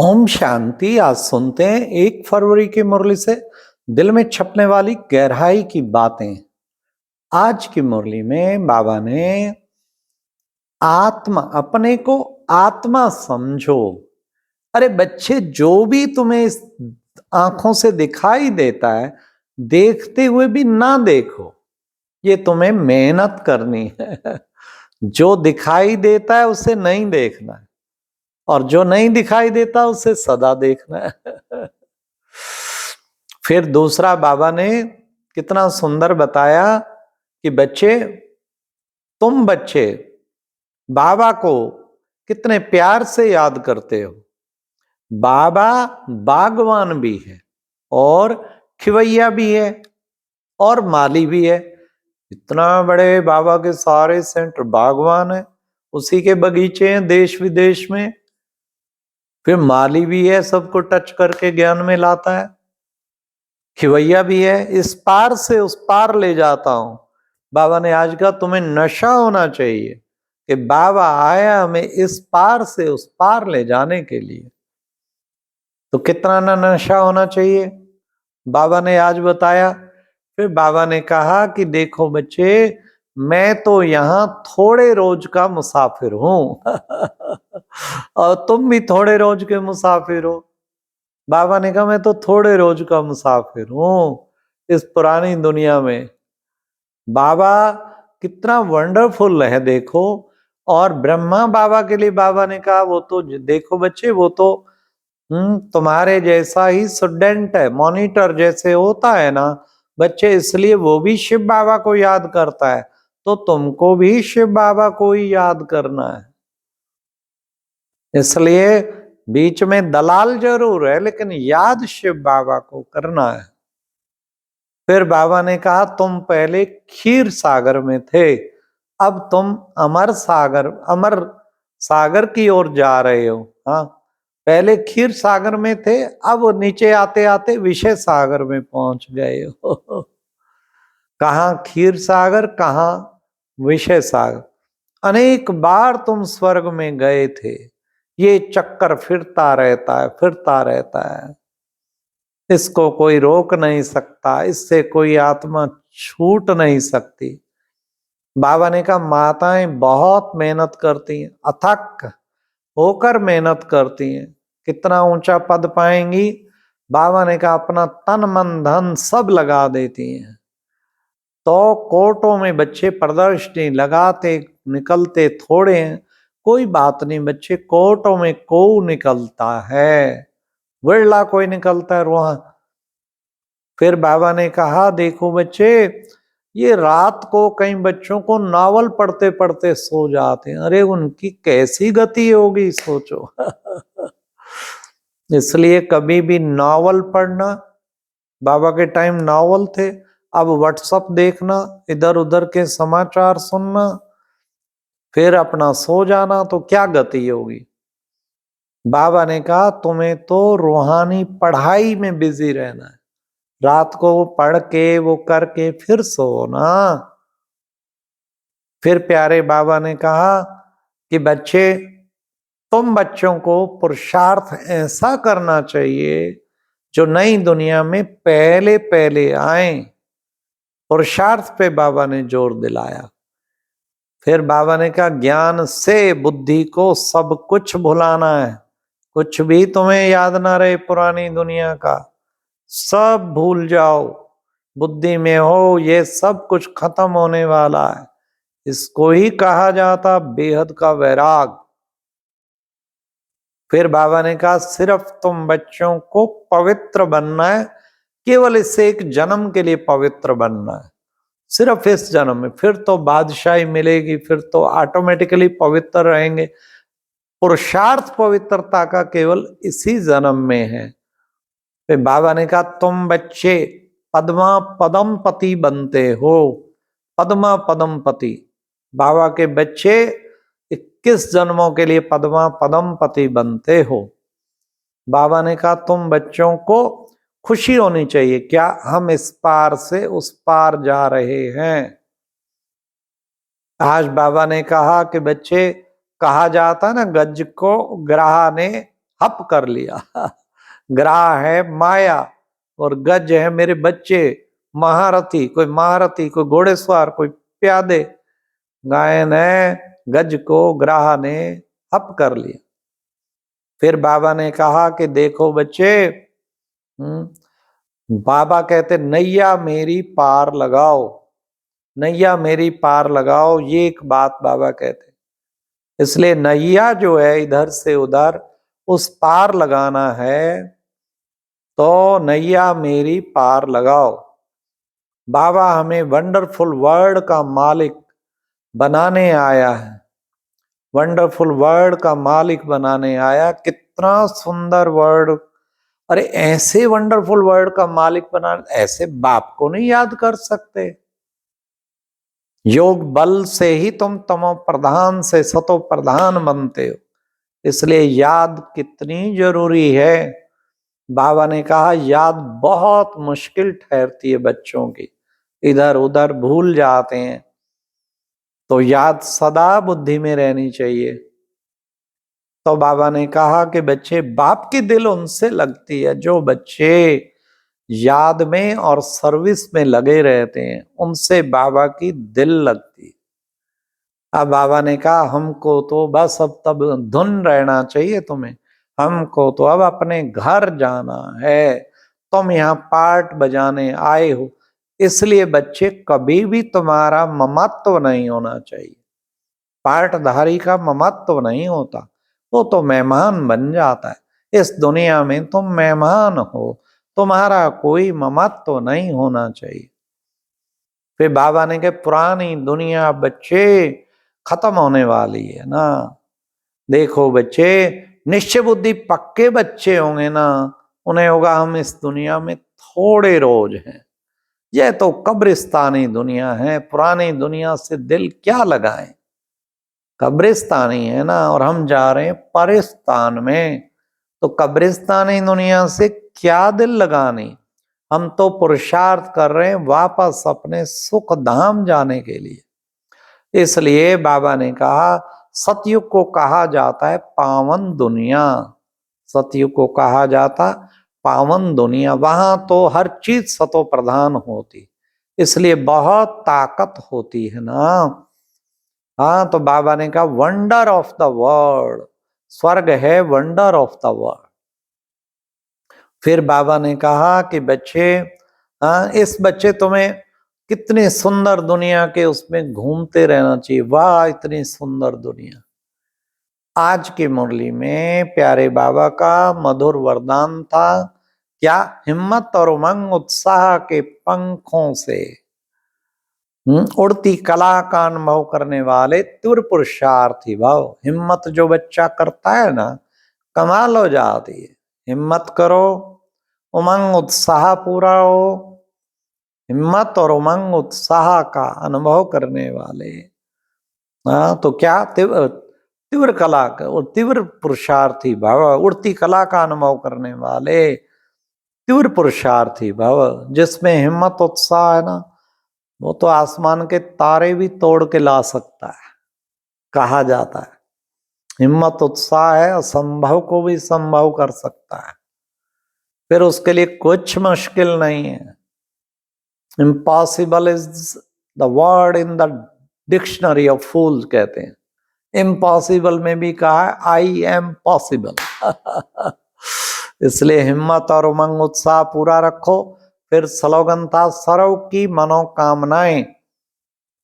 ओम शांति। आज सुनते हैं 1 फरवरी की मुरली से दिल में छपने वाली गहराई की बातें। आज की मुरली में बाबा ने अपने को आत्मा समझो। अरे बच्चे, जो भी तुम्हें इस आंखों से दिखाई देता है, देखते हुए भी ना देखो। ये तुम्हें मेहनत करनी है। जो दिखाई देता है उसे नहीं देखना है, और जो नहीं दिखाई देता उसे सदा देखना है। फिर दूसरा बाबा ने कितना सुंदर बताया कि तुम बच्चे बाबा को कितने प्यार से याद करते हो। बाबा बागवान भी है, और खिवैया भी है, और माली भी है। इतना बड़े बाबा के सारे सेंटर बागवान है, उसी के बगीचे हैं देश विदेश में। फिर माली भी है, सबको टच करके ज्ञान में लाता है। खिवैया भी है, इस पार से उस पार ले जाता हूं। बाबा ने आज कहा तुम्हें नशा होना चाहिए कि बाबा आया हमें इस पार से उस पार ले जाने के लिए। तो कितना ना नशा होना चाहिए, बाबा ने आज बताया। फिर बाबा ने कहा कि देखो बच्चे, मैं तो यहाँ थोड़े रोज का मुसाफिर हूं। और तुम भी थोड़े रोज के मुसाफिर हो। बाबा ने कहा मैं तो थोड़े रोज का मुसाफिर हूं इस पुरानी दुनिया में। बाबा कितना वंडरफुल है देखो। और ब्रह्मा बाबा के लिए बाबा ने कहा वो तो देखो बच्चे, वो तो तुम्हारे जैसा ही स्टूडेंट है, मॉनिटर जैसे होता है ना बच्चे, इसलिए वो भी शिव बाबा को याद करता है। तो तुमको भी शिव बाबा को ही याद करना है। इसलिए बीच में दलाल जरूर है, लेकिन याद शिव बाबा को करना है। फिर बाबा ने कहा तुम पहले क्षीर सागर में थे, अब तुम अमर सागर की ओर जा रहे हो। हाँ, पहले क्षीर सागर में थे, अब नीचे आते आते विषय सागर में पहुंच गए हो। कहाँ क्षीर सागर, कहाँ विषय सागर। अनेक बार तुम स्वर्ग में गए थे। ये चक्कर फिरता रहता है। इसको कोई रोक नहीं सकता, इससे कोई आत्मा छूट नहीं सकती। बाबा ने कहा माताएं बहुत मेहनत करती हैं, अथक होकर मेहनत करती हैं। कितना ऊंचा पद पाएंगी। बाबा ने कहा अपना तन मन धन सब लगा देती हैं। तो कोर्टों में बच्चे प्रदर्शनी लगाते निकलते थोड़े हैं। कोई बात नहीं बच्चे, कोर्टों में को निकलता है, बिरला कोई निकलता है वहां। फिर बाबा ने कहा देखो बच्चे, ये रात को कई बच्चों को नावल पढ़ते पढ़ते सो जाते हैं। अरे उनकी कैसी गति होगी सोचो। इसलिए कभी भी नावल पढ़ना, बाबा के टाइम नावल थे, अब व्हाट्सएप देखना, इधर उधर के समाचार सुनना, फिर अपना सो जाना, तो क्या गति होगी। बाबा ने कहा तुम्हें तो रूहानी पढ़ाई में बिजी रहना है। रात को वो पढ़ के वो करके फिर सोना। फिर प्यारे बाबा ने कहा कि बच्चे, तुम बच्चों को पुरुषार्थ ऐसा करना चाहिए जो नई दुनिया में पहले पहले आए। पुरुषार्थ पे बाबा ने जोर दिलाया। फिर बाबा ने कहा ज्ञान से बुद्धि को सब कुछ भुलाना है। कुछ भी तुम्हें याद ना रहे पुरानी दुनिया का, सब भूल जाओ। बुद्धि में हो ये सब कुछ खत्म होने वाला है। इसको ही कहा जाता बेहद का वैराग। फिर बाबा ने कहा सिर्फ तुम बच्चों को पवित्र बनना है, केवल इससे एक जन्म के लिए पवित्र बनना है, सिर्फ इस जन्म में। फिर तो बादशाही मिलेगी, फिर तो ऑटोमेटिकली पवित्र रहेंगे। पुरुषार्थ पवित्रता का केवल इसी जन्म में है। फिर बाबा ने कहा तुम बच्चे पद्मा पदम पति बनते हो। पद्मा पदम पति, बाबा के बच्चे 21 जन्मों के लिए पद्मा पदम पति बनते हो। बाबा ने कहा तुम बच्चों को खुशी होनी चाहिए, क्या हम इस पार से उस पार जा रहे हैं। आज बाबा ने कहा कि बच्चे, कहा जाता ना गज को ग्राह ने हप कर लिया। ग्राह है माया और गज है मेरे बच्चे महारथी, कोई महारथी, कोई घोड़ेसवार, कोई प्यादे। गायन है गज को ग्राह ने हप कर लिया। फिर बाबा ने कहा कि देखो बच्चे, बाबा कहते नैया मेरी पार लगाओ, नैया मेरी पार लगाओ, ये एक बात बाबा कहते। इसलिए नैया जो है इधर से उधर उस पार लगाना है, तो नैया मेरी पार लगाओ। बाबा हमें वंडरफुल वर्ल्ड का मालिक बनाने आया है, वंडरफुल वर्ल्ड का मालिक बनाने आया। कितना सुंदर वर्ल्ड! अरे ऐसे वंडरफुल वर्ल्ड का मालिक बना, ऐसे बाप को नहीं याद कर सकते? योग बल से ही तुम तमो प्रधान से सतो प्रधान बनते हो, इसलिए याद कितनी जरूरी है। बाबा ने कहा याद बहुत मुश्किल ठहरती है बच्चों की, इधर उधर भूल जाते हैं, तो याद सदा बुद्धि में रहनी चाहिए। तो बाबा ने कहा कि बच्चे, बाप की दिल उनसे लगती है जो बच्चे याद में और सर्विस में लगे रहते हैं, उनसे बाबा की दिल लगती है। अब बाबा ने कहा हमको तो बस अब तब धुन रहना चाहिए तुम्हें, हमको तो अब अपने घर जाना है, तुम यहाँ पार्ट बजाने आए हो, इसलिए बच्चे कभी भी तुम्हारा ममत्व नहीं होना चाहिए। पार्टधारी का ममत्व नहीं होता, वो तो मेहमान बन जाता है। इस दुनिया में तुम मेहमान हो, तुम्हारा कोई ममत्व नहीं होना चाहिए। फिर बाबा ने कहा पुरानी दुनिया बच्चे खत्म होने वाली है ना। देखो बच्चे, निश्चय बुद्धि पक्के बच्चे होंगे ना, उन्हें होगा हम इस दुनिया में थोड़े रोज हैं, यह तो कब्रिस्तानी दुनिया है, पुरानी दुनिया से दिल क्या लगाएं, कब्रिस्तानी है ना, और हम जा रहे हैं परिस्तान में, तो कब्रिस्तानी दुनिया से क्या दिल लगानी। हम तो पुरुषार्थ कर रहे हैं वापस अपने सुख धाम जाने के लिए। इसलिए बाबा ने कहा सतयुग को कहा जाता है पावन दुनिया, सतयुग को कहा जाता पावन दुनिया, वहां तो हर चीज सतो प्रधान होती, इसलिए बहुत ताकत होती है ना। हाँ, तो बाबा ने कहा वंडर ऑफ द वर्ल्ड, स्वर्ग है वंडर ऑफ द वर्ल्ड। फिर बाबा ने कहा कि बच्चे, हाँ इस बच्चे तुम्हें कितनी सुंदर दुनिया के उसमें घूमते रहना चाहिए, वाह इतनी सुंदर दुनिया। आज की मुरली में प्यारे बाबा का मधुर वरदान था क्या, हिम्मत और उमंग उत्साह के पंखों से उड़ती कला का अनुभव करने वाले तीव्र पुरुषार्थी भाव। हिम्मत जो बच्चा करता है ना, कमाल हो जाती है। हिम्मत करो, उमंग उत्साह पूरा हो, हिम्मत और उमंग उत्साह का अनुभव करने वाले, हाँ तो क्या तीव्र कला का और तीव्र पुरुषार्थी भाव, उड़ती कला का अनुभव करने वाले तीव्र पुरुषार्थी भाव, जिसमें हिम्मत उत्साह है ना, वो तो आसमान के तारे भी तोड़ के ला सकता है, कहा जाता है। हिम्मत उत्साह है, असंभव को भी संभव कर सकता है, फिर उसके लिए कुछ मुश्किल नहीं है। Impossible is the word in the dictionary of fools, कहते हैं। इम्पॉसिबल में भी कहा है आई एम पॉसिबल। इसलिए हिम्मत और उमंग उत्साह पूरा रखो। फिर स्लोगन था सर्व की मनोकामनाएं,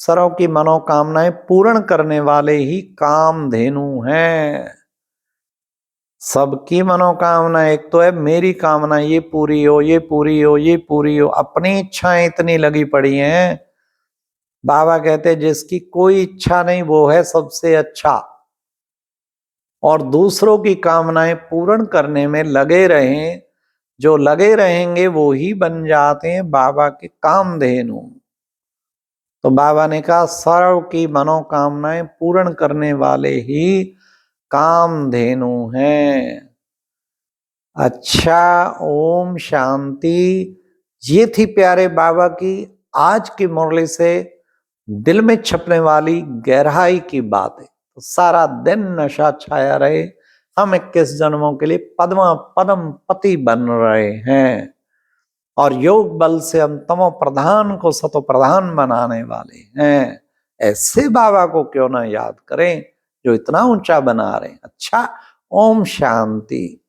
सर्व की मनोकामनाएं पूर्ण करने वाले ही कामधेनु हैं। सबकी मनोकामना, एक तो है मेरी कामना ये पूरी हो, ये पूरी हो, ये पूरी हो, अपनी इच्छाएं इतनी लगी पड़ी हैं। बाबा कहते जिसकी कोई इच्छा नहीं वो है सबसे अच्छा, और दूसरों की कामनाएं पूर्ण करने में लगे रहें, जो लगे रहेंगे वो ही बन जाते हैं बाबा के कामधेनु। तो बाबा ने कहा सर्व की मनोकामनाएं पूर्ण करने वाले ही कामधेनु हैं। अच्छा, ओम शांति। ये थी प्यारे बाबा की आज की मुरली से दिल में छपने वाली गहराई की बात है। तो सारा दिन नशा छाया रहे, हम 21 जन्मों के लिए परम पति बन रहे हैं और योग बल से हम तमो प्रधान को सतो प्रधान बनाने वाले हैं। ऐसे बाबा को क्यों ना याद करें जो इतना ऊंचा बना रहे हैं। अच्छा, ओम शांति।